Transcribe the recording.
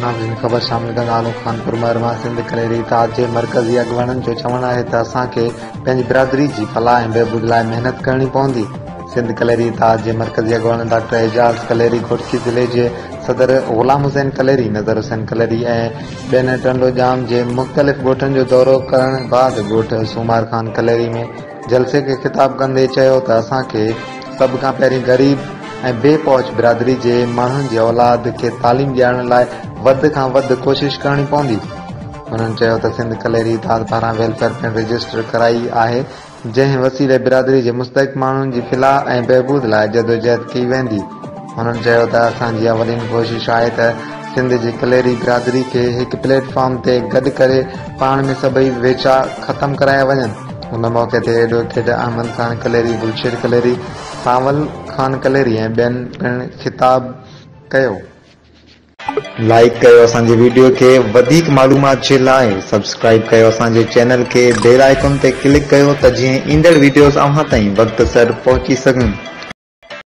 नाज़रीन ख़बर शामिल कंदा आलू खानपुर मरमा सिंध कलेरी इताद जे मरकज़ी अॻुवाणनि जो चवणु आहे त असांखे पंहिंजी बिरादरी जी फलाह ऐं बहबूद लाइ महिनत करणी पवंदी। सिंध कलेरी इताद जे मरकज़ी अॻुवाण डॉक्टर एजाज़ कलेरी घोटकी ज़िले जे सदर ग़ुलाम हुसैन कलेरी नज़र हुसैन कलेरी ऐं ॿियनि टंडोजाम जे मुख़्तलिफ़ ॻोठनि जो दौरो करण बाद ॻोठ सूमार खान कलेरी में जलसे खे ख़िताब कंदे चयो त असांखे सभ खां पहिरीं ग़रीब ऐं बेपहुच बिरादरी जे माण्हुनि जे औलाद खे तालीम ॾियारण लाइ वधि खां वधि कोशिश करणी पवंदी। हुननि चयो त सिंध कलेरी इताद पारां वेलफेयर पिण रजिस्टर कराई आहे, जंहिं वसीले बिरादरी जे मुस्तहिक़ माण्हुनि जी फिलाह ऐं बहबूद लाइ जदोजहद कई वेंदी। हुननि चयो त असांजी अवलीन कोशिश आहे त सिंध जी कलेरी बिरादरी खे हिकु प्लेटफॉर्म ते गॾु करे पाण में सभई वेचा ख़तम कराया वञनि। हुन मौक़े ते एडवोकेट अहमद खान कलेरी, गुलशेर कलेरी, सावल खान कलेरी ऐं ॿियनि पिण ख़िताब कयो। लाइक कयो असांजे वीडियो खे, वधीक मालूमात जे लाइ सब्सक्राइब कयो असांजे चैनल खे, बेल आइकन ते क्लिक कयो त जीअं ईंदड़ वीडियोस अव्हां ताईं वक़्त सर पहुची सघनि।